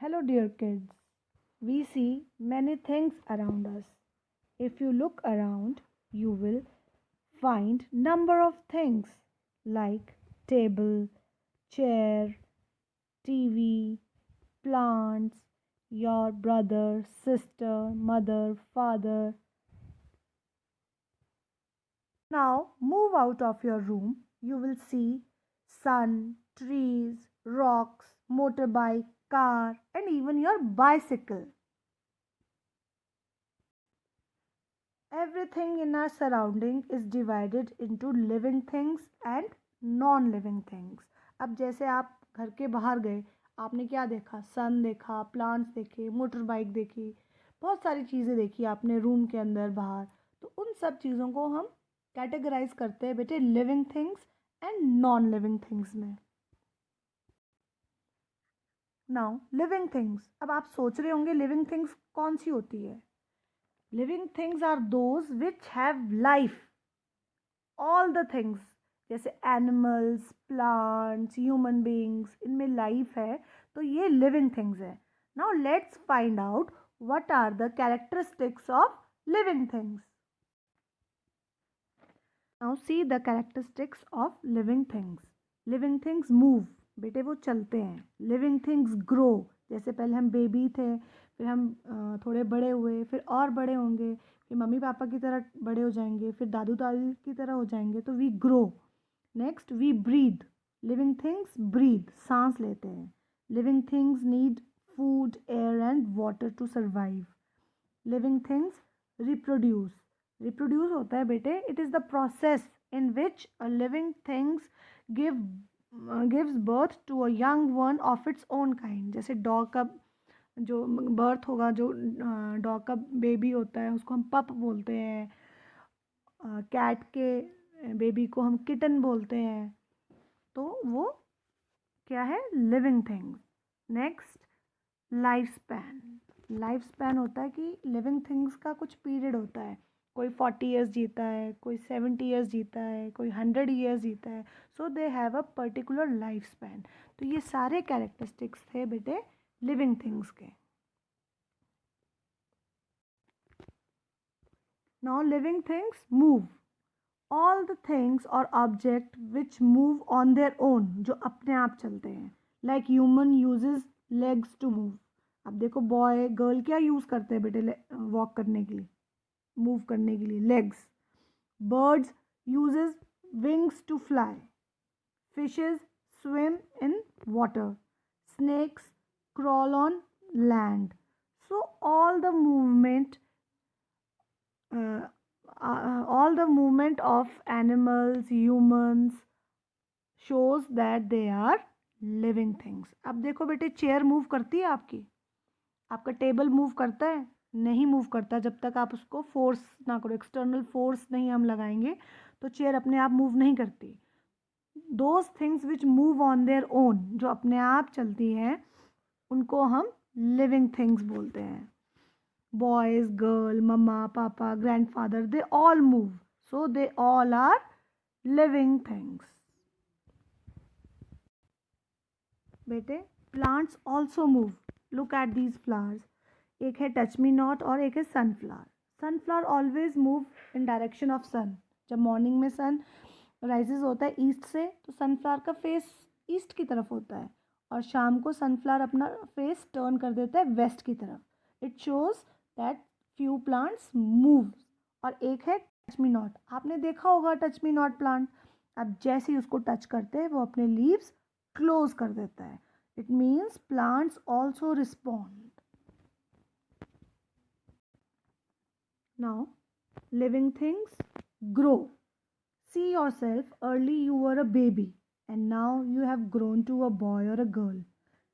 Hello, dear kids. We see many things around us. If you look around, you will find number of things like table, chair, TV, plants, your brother, sister, mother, father. Now move out of your room. You will see sun, trees, rocks, motorbike, car, and even your bicycle. Everything in our surrounding is divided into living things and non living things. अब जैसे आप घर के बाहर गए, आपने क्या देखा? सन देखा, प्लांट्स देखे, मोटर बाइक देखी, बहुत सारी चीज़ें देखी आपने रूम के अंदर बाहर. तो उन सब चीज़ों को हम कैटेगराइज करते हैं बेटे living things and non living things में. Now living things. अब आप सोच रहे होंगे लिविंग थिंग्स कौन सी होती है? Living things are those which have life. All the things जैसे एनिमल्स, प्लांट्स, ह्यूमन बींग्स, इनमें लाइफ है तो ये लिविंग थिंग्स है. Now let's find out what are the characteristics of living things. Now see the characteristics of living things. Living things move. बेटे वो चलते हैं. Living things grow. जैसे पहले हम बेबी थे, फिर हम थोड़े बड़े हुए, फिर और बड़े होंगे, फिर मम्मी पापा की तरह बड़े हो जाएंगे, फिर दादू दादी की तरह हो जाएंगे, तो we grow. Next we breathe. Living things breathe, सांस लेते हैं. Living things need food, air and water to survive. Living things reproduce. Reproduce होता है बेटे, it is the process in which a living things give gives birth to a young one of its own kind. जैसे dog का जो birth होगा, जो dog का baby होता है उसको हम पप बोलते हैं. कैट के बेबी को हम किटन बोलते हैं. तो वो क्या है? Living things. Next life span. Life span होता है कि लिविंग थिंग्स का कुछ पीरियड होता है. कोई 40 ईयर्स जीता है, कोई 70 ईयर्स जीता है, कोई 100 ईयर्स जीता है. So they have a particular life span. तो ये सारे कैरेक्टरिस्टिक्स थे बेटे लिविंग थिंग्स के. Now living things move. All the things और object which move on their own, जो अपने आप चलते हैं. Like human uses legs to move. अब देखो बॉय गर्ल क्या यूज़ करते हैं बेटे वॉक करने के लिए, मूव करने के लिए? Legs. Birds uses wings to fly. Fishes swim in water. Snakes crawl on land. So uh, all the movement of animals, humans shows that they are living things. अब देखो बेटे चेयर मूव करती है आपकी. आपका टेबल मूव करता है? नहीं मूव करता जब तक आप उसको फोर्स ना करो. एक्सटर्नल फोर्स नहीं हम लगाएंगे तो चेयर अपने आप मूव नहीं करती. Those things which move on their own, जो अपने आप चलती हैं, उनको हम लिविंग थिंग्स बोलते हैं. Boys, girl, mama, papa, grandfather, they all move. So they all are living things. बेटे plants also move. Look at these flowers. एक है टच मी नॉट और एक है sunflower. Sunflower always move in direction of sun. जब morning में sun rises होता है ईस्ट से, तो सनफ्लावर का फेस ईस्ट की तरफ होता है, और शाम को सनफ्लावर अपना फेस टर्न कर देता है वेस्ट की तरफ. It shows that few plants move. और एक है टच मी नॉट. आपने देखा होगा टच मी नॉट प्लांट. अब जैसे ही उसको टच करते हैं वो अपने लीव्स क्लोज कर देता है. It means plants also respond. Now, living things grow. See yourself, early you were a baby and now you have grown to a boy or a girl.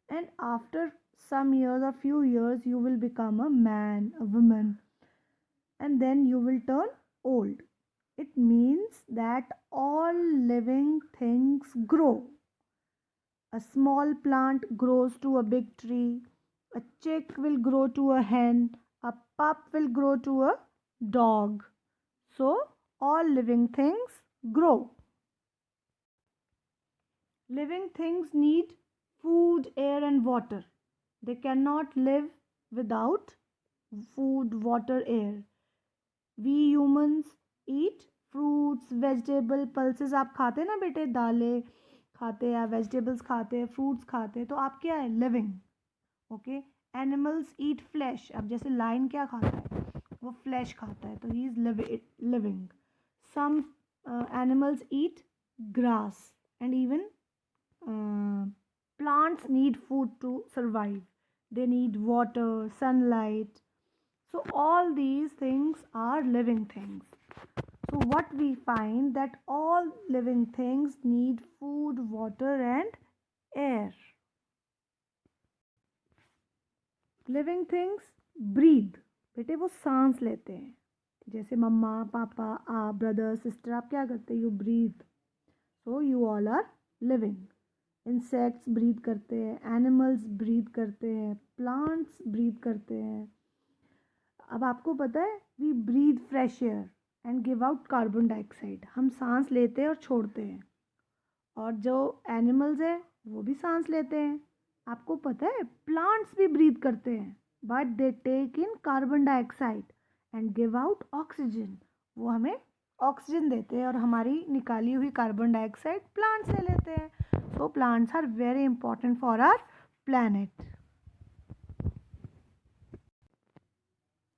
And after some years or few years, you will become a man, a woman, and then you will turn old. It means that all living things grow. A small plant grows to a big tree, a chick will grow to a hen, a pup will grow to a dog. So, all living things grow. Living things need food, air, and water. They cannot live without food, water, air. We humans eat fruits, vegetable, pulses. आप खाते ना बेटे, दालें खाते या vegetables खाते, fruits खाते, तो आप क्या है, living. Okay. Animals eat flash. अब जैसे लाइन क्या खाता है, वो फ्लैश खाता है, तो he is living. Some animals eat grass and even plants need food to survive. They need water, sunlight. So all these things are living things. So what we find that all living things need food, water and air. Living things breathe. बेटे वो सांस लेते हैं. जैसे मम्मा, पापा, आप, brother, sister, आप क्या करते हैं, you breathe. So you all are living. Insects breathe करते हैं, एनिमल्स ब्रीथ करते हैं, प्लांट्स ब्रीथ करते हैं. अब आपको पता है, we breathe fresh air and give out carbon dioxide. हम सांस लेते हैं और छोड़ते हैं. और जो एनिमल्स है वो भी सांस लेते हैं. आपको पता है, प्लांट्स भी ब्रीथ करते हैं, but they take in carbon dioxide and give out oxygen. वो हमें ऑक्सीजन देते हैं और हमारी निकाली हुई कार्बन डाइऑक्साइड प्लांट्स ले लेते हैं. So plants are very important for our planet.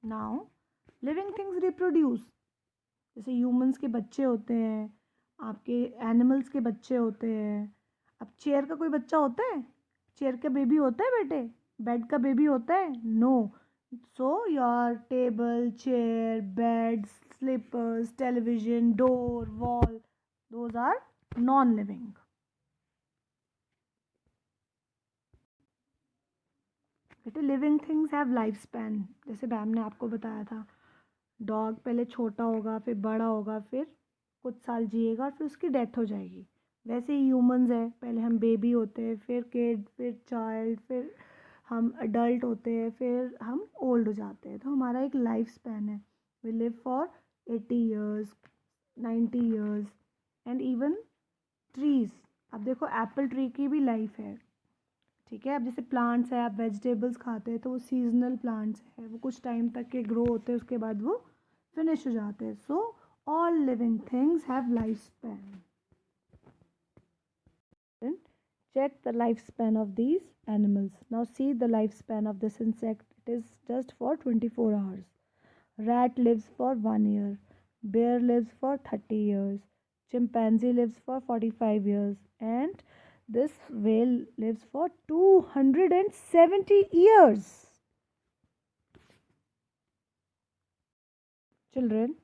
Now living things reproduce. जैसे ह्यूमंस के बच्चे होते हैं, आपके एनिमल्स के बच्चे होते हैं. अब चेयर का कोई बच्चा होता है, चेयर का बेबी होता है बेटे, बेड का बेबी होता है, no. So your table, chair, bed, slippers, television, door, wall, those are non living. बेटे living things have life span. जैसे मैम ने आपको बताया था, डॉग पहले छोटा होगा, फिर बड़ा होगा, फिर कुछ साल जिएगा और फिर उसकी डेथ हो जाएगी. वैसे ही ह्यूमंस है, पहले हम बेबी होते हैं, फिर किड, फिर चाइल्ड, फिर हम अडल्ट होते हैं, फिर हम ओल्ड हो जाते हैं. तो हमारा एक लाइफ स्पैन है. We live for 80 years, 90 years. And even trees. अब देखो एप्पल ट्री की भी लाइफ है, ठीक है. अब जैसे प्लांट्स है, आप वेजिटेबल्स खाते हैं तो वो सीजनल प्लांट्स है, वो कुछ टाइम तक के ग्रो होते हैं, उसके बाद वो फिनिश हो जाते हैं. So all living things have life span. Check the lifespan of these animals. Now see the lifespan of this insect. It is just for 24 hours. Rat lives for 1 year. Bear lives for 30 years. Chimpanzee lives for 45 years. And this whale lives for 270 years. Children,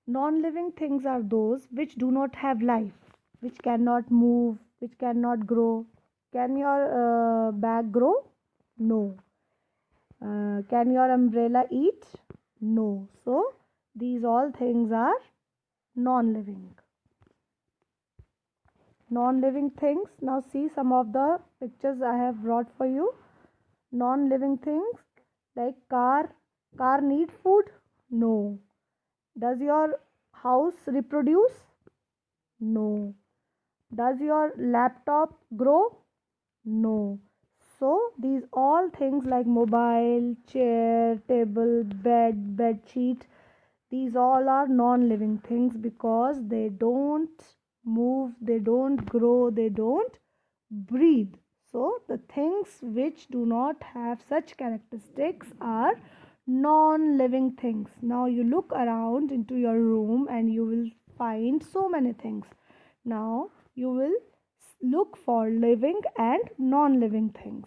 non-living things are those which do not have life, which cannot move, which cannot grow. Can your bag grow? No. Can your umbrella eat? No. So these all things are non-living. Non-living things. Now see some of the pictures I have brought for you. Non-living things like car. Car need food? No. Does your house reproduce? No. Does your laptop grow? No. So these all things like mobile, chair, table, bed, bed sheet, these all are non-living things because they don't move, they don't grow, they don't breathe. So the things which do not have such characteristics are non-living things. Now you look around into your room and you will find so many things. Now you will look for living and non-living things.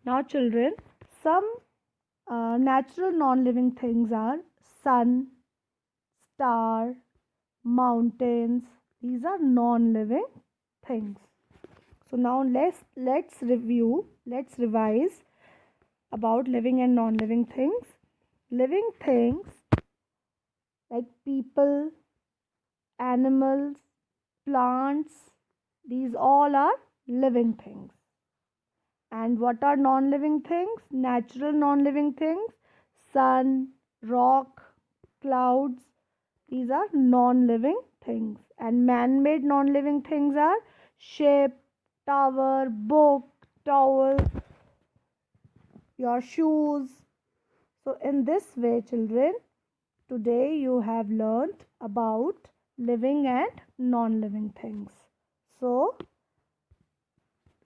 Now children, some natural non-living things are sun, star, mountains. These are non-living things. So now let's revise about living and non-living things. Living things like people, animals, plants, these all are living things. And what are non-living things? Natural non-living things, sun, rock, clouds, these are non-living things. And man-made non-living things are ship, tower, book, towel. your shoes. So in this way, children, today you have learned about living and non-living things. So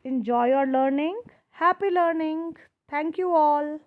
enjoy your learning. Happy learning. Thank you all.